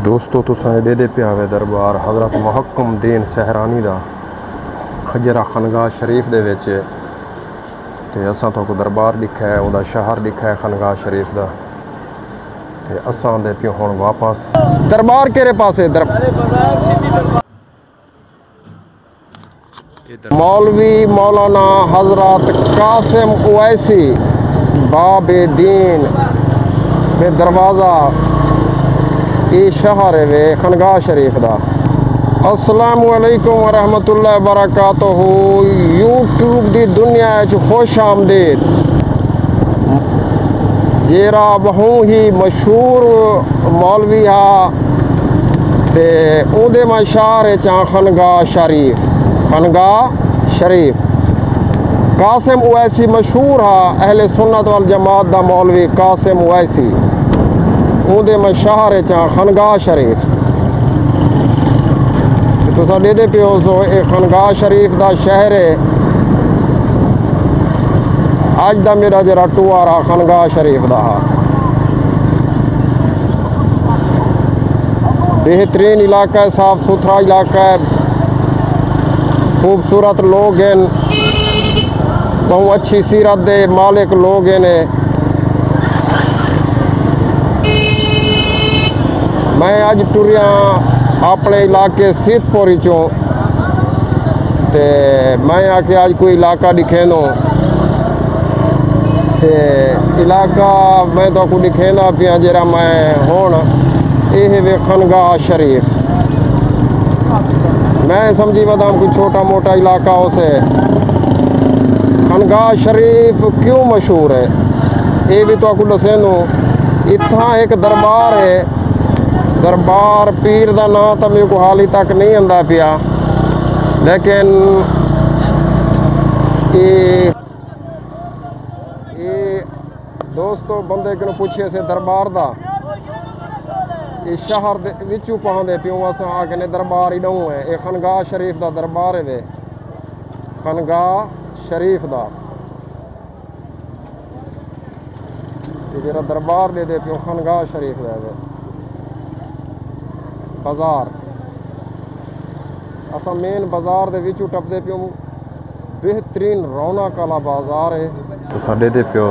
दोस्तों तुसां दे पिया वे दरबार हज़रत मुहक्कम दीन सहरानी दा खजरा खनगाह शरीफ दे विच ते असां तो दरबार दिखा है उहदा शहर दिखा है खनगाह शरीफ दा ते असां दे पियो हुण वापस दरबार केरे पासे मौलवी मौलाना हजरत कासिम उवैसी बाबे दीन बे दरवाज़ा ये शहर है वे खनगाह शरीफ दा। अस्सलामु अलैकुम वरहमतुल्लाहि वबरकातुहू। यूट्यूब दी दुनिया खुश आमदीद। जेरा बहु ही मशहूर मौलवी हा ते उहदे मैं शहर चा खनगाह शरीफ कासिम उवैसी मशहूर हा अहले सुन्नत वल जमात दा मौलवी कासिम उवैसी उहदे मैं शहर चा खनगाह शरीफ तुसा दे पियो सो ये खनगाह शरीफ दा शहर है। अज दा मेरा जरा टूर आ खनगाह शरीफ दा बेहतरीन इलाका है, साफ सुथरा इलाका है, खूबसूरत लोग हैं, बहुत अच्छी सीरत दे मालिक लोग हैं। मैं अज टुरिया अपने इलाके सीतपुरी चों ते मैं आके अज कोई इलाका दिखे नो ते इलाका मैं तो को दिखे ना पिया जरा मैं हुण ये वे खनगाह शरीफ मैं समझी वदाम कोई छोटा मोटा इलाका उसे खनगाह शरीफ क्यों मशहूर है ये भी तो दसे नूं। इत्थां एक दरबार है, दरबार पीर का नाम तो मेरे को हाल तक नहीं आंदा पिया, लेकिन ये दोस्तों बंदे को पूछे से दरबार का ये शहर विचू पाते प्यों अस आखने दरबार ही डूँ है। ये खनगाह शरीफ का दरबार है वे खनगाह शरीफ का जरा दरबार दे प्यो खनगाह शरीफ का वे बाजार असा मेन बाजार दे विचू टपदे पियो बेहतरीन रौनक वाला बाजार है। तो साडे दे पियो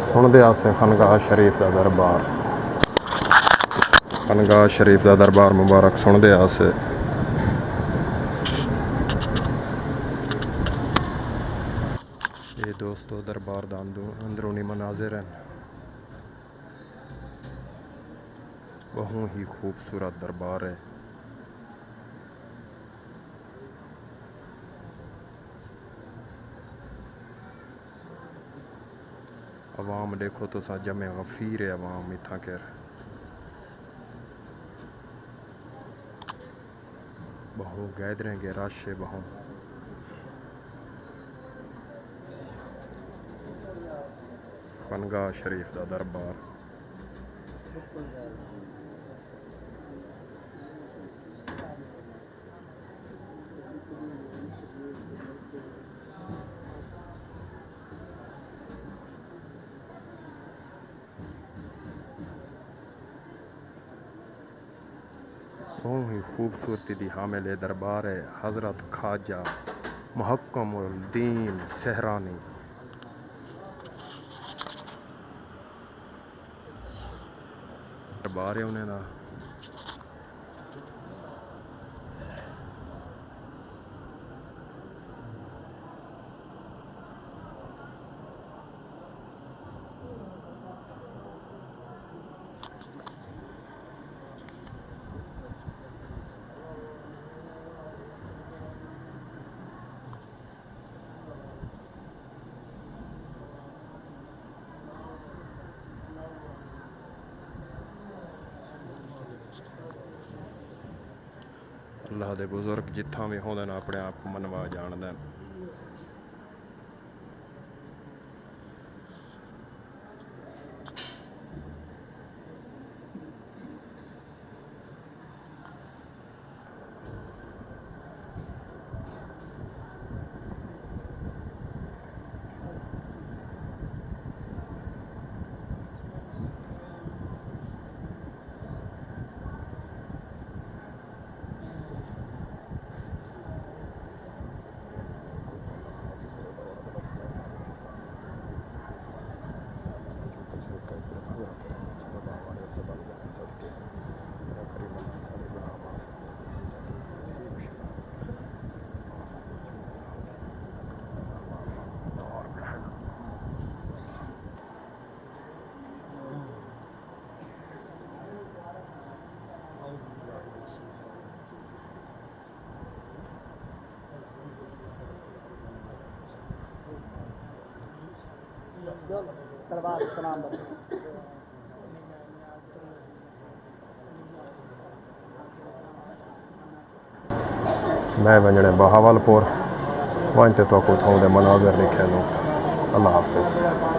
सुनते आसे खनगाह शरीफ का दरबार, खनगाह शरीफ का दरबार मुबारक सुनते आसे। ये दोस्तों दरबार का अंदरूनी मनाजिर हैं, बहुत ही खूबसूरत दरबार है। अवाम देखो तो सा जमे गफीर है अवाम इतना कर बहु गैदरेंगे रश है बहु। खनगाह शरीफ का दरबार बहुत ही खूबसूरती दी हामिल दरबार है हज़रत ख्वाजा मुहक्कम दीन सहरानी। दरबार है उन्हें ना अल्लाह दे बुजुर्ग जिथा भी होंदे अपने आप को मनवा जानदे। मैं वंजने बहावलपुर वहीं तो कुछ मनाजर लिखे अल्लाह हाफिज़।